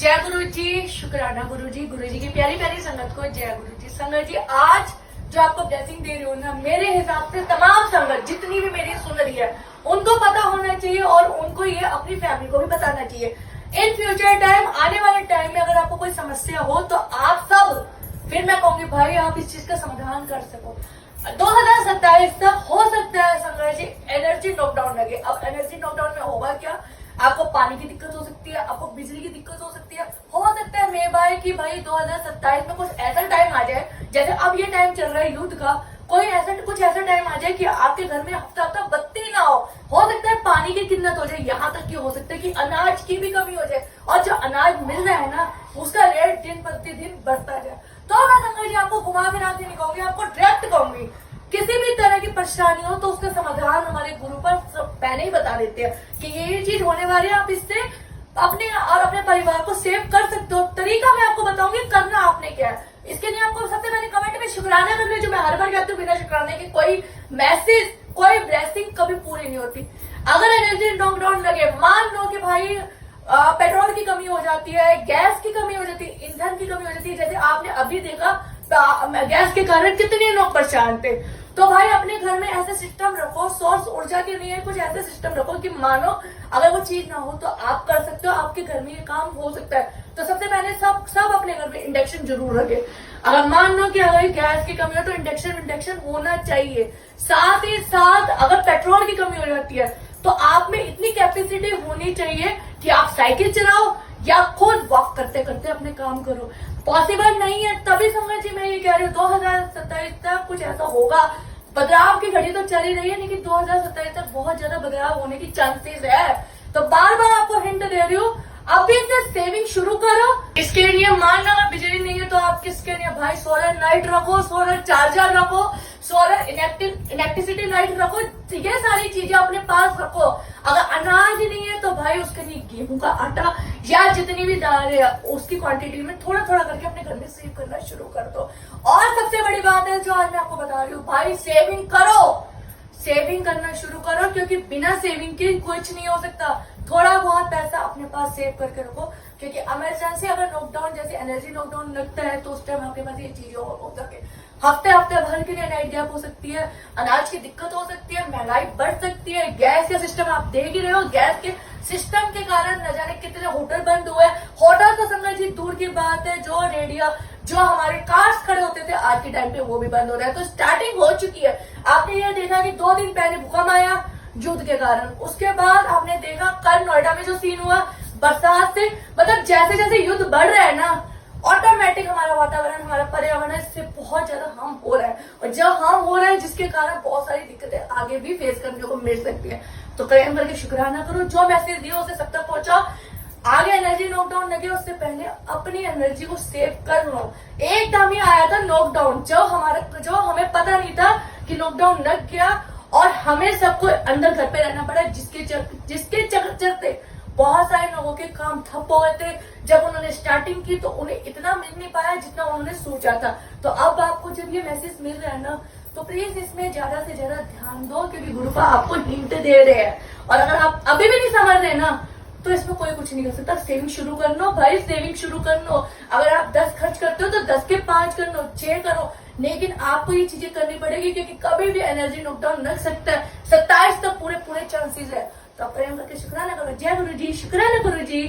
जय गुरु जी, शुक्राना गुरु जी की प्यारी प्यारी संगत को जय गुरु जी। संगत जी, आज जो आपको ब्लेसिंग दे रही हूँ ना, मेरे हिसाब से तमाम संगत जितनी भी मेरी सुन रही है उनको पता होना चाहिए और उनको ये अपनी फैमिली को भी बताना चाहिए। इन फ्यूचर टाइम, आने वाले टाइम में अगर आपको कोई समस्या हो तो आप सब, फिर मैं कहूंगी भाई आप इस चीज का समाधान कर सको। 2027 तक हो सकता है संगत जी एनर्जी नॉकडाउन लगे। अब एनर्जी नॉकडाउन में होगा क्या, आपको पानी की दिक्कत हो सकती है, आपको बिजली की दिक्कत हो सकती है। हो सकता है मेरे भाई कि भाई 2027 में कुछ ऐसा टाइम आ जाए, जैसे अब ये टाइम चल रहा है युद्ध का, कुछ ऐसा टाइम आ जाए कि आपके घर में हफ्ता हफ्ता बत्ती ना हो सकता है पानी की किल्लत हो जाए, यहाँ तक कि हो सकता है कि अनाज की भी कमी हो जाए और जो अनाज मिल रहा है ना उसका रेट दिन प्रतिदिन बढ़ता जाए। तो मैं संगत जी आपको घुमा फिरा के नहीं कहूंगी, आपको डायरेक्ट कहूंगी किसी भी तरह की परेशानी हो तो उसका समाधान हमारे गुरु पर पहले ही बता देते हैं कि ये चीज होने वाली है, आप इससे अपने और अपने परिवार को सेव कर सकते हो। तरीका मैं आपको बताऊंगी, करना आपने क्या है। इसके लिए आपको सबसे पहले कमेंट में शुक्राना करना, जो मैं हर बार कहती हूँ बिना शुक्राने के कोई मैसेज, कोई ब्लेसिंग कभी पूरी नहीं होती। अगर एनर्जी लॉकडाउन लगे, मान लो कि भाई पेट्रोल की कमी हो जाती है, गैस की कमी हो जाती है, ईंधन की कमी हो जाती है, जैसे आपने अभी देखा गैस के कारण कितने लोग परेशान थे। तो भाई अपने घर में ऐसे सिस्टम रखो, सोर्स ऊर्जा के लिए कुछ ऐसे सिस्टम रखो कि मानो अगर वो चीज ना हो तो आप कर सकते हो, आपके घर में ये काम हो सकता है। तो सबसे पहले सब अपने घर में इंडक्शन जरूर रखे। अगर मान लो कि अगर गैस की कमी हो तो इंडक्शन होना चाहिए। साथ ही साथ अगर पेट्रोल की कमी हो जाती है तो आप में इतनी कैपेसिटी होनी चाहिए कि आप साइकिल चलाओ या खुद वॉक करते करते अपने काम करो। पॉसिबल नहीं है, तभी समझ जी मैं ये कह रही हूँ 2027 तक कुछ ऐसा होगा। बदलाव की घड़ी तो चल ही रही है, लेकिन 2027 तक बहुत ज्यादा बदलाव होने की चांसेस है। तो बार बार आपको हिंट दे रही हूँ, अभी से सेविंग शुरू करो। इसके लिए मान लो अगर बिजली नहीं है तो आप किसके लिए भाई सोलर लाइट रखो, सोलर चार्जर रखो, सोलर इलेक्ट्रिसिटी लाइट रखो, ये सारी चीजें अपने पास रखो। अगर अनाज नहीं है तो भाई उसके लिए गेहूं का आटा या जितनी भी दाल है उसकी क्वांटिटी में थोड़ा थोड़ा करके अपने घर में सेव करना शुरू कर दो। और सबसे बड़ी बात है जो आज मैं आपको बता रही हूँ, भाई सेविंग करो, सेविंग करना शुरू करो, क्योंकि बिना सेविंग के कुछ नहीं हो सकता। थोड़ा बहुत पैसा अपने पास सेव करके रखो, क्योंकि इमरजेंसी अगर लॉकडाउन जैसे एनर्जी लॉकडाउन लगता है तो उस टाइम आपके पास ये चीजें हो सके। हफ्ते भर के लिए नाइट गैप हो सकती है, अनाज की दिक्कत हो सकती है, महंगाई बढ़ सकती है, गैस का सिस्टम आप देख ही रहे हो, गैस के सिस्टम के कारण न जाने कितने होटल बंद हुए। होटल तो संगत जी दूर की बात है, जो रेडिया जो हमारे कार्स खड़े होते थे आज के टाइम पे वो भी बंद हो रहा है। तो स्टार्टिंग हो चुकी है। आपने ये देखा कि 2 दिन पहले भूकंप आया युद्ध के कारण, उसके बाद आपने देखा कल नोएडा में जो सीन हुआ बरसात से, मतलब जैसे जैसे युद्ध बढ़ रहा है ना ऑटोमेटिक हमारा वातावरण, हमारा पर्यावरण इससे बहुत ज्यादा हार्म हो रहा है। और जब हार्म हो रहा है जिसके कारण बहुत सारी दिक्कतें आगे भी फेस करने को मिल सकती है। तो प्रेम करके शुक्राना करो, जो मैसेज दिया उसे सब तक पहुंचाओ। आगे एनर्जी लॉकडाउन लगे उससे पहले अपनी एनर्जी को सेव कर लो। एक टाइम ही आया था लॉकडाउन, जो हमें पता नहीं था कि लॉकडाउन लग गया और हमें सबको अंदर घर पे रहना पड़ा, जिसके चलते बहुत सारे लोगों के काम ठप हो गए थे। जब उन्होंने स्टार्टिंग की तो उन्हें इतना मिल नहीं पाया जितना उन्होंने सोचा था। तो अब आपको जब ये मैसेज मिल रहा है ना तो प्लीज इसमें ज्यादा से ज्यादा ध्यान दो, क्योंकि गुरु का आपको हिंट दे रहे हैं। और अगर आप अभी भी नहीं समझ रहे ना तो इसमें कोई कुछ नहीं कर सकता। सेविंग शुरू कर लो भाई, सेविंग शुरू कर लो। अगर आप 10 खर्च करते हो तो 10 के 5 कर लो, 6 करो, लेकिन आपको ये चीजें करनी पड़ेगी, क्योंकि कभी भी एनर्जी लॉकडाउन लग सकता है। 27 तक पूरे चांसेस है। तो प्रेम करके शुक्राना करो। जय गुरु जी, शुक्राना गुरु जी।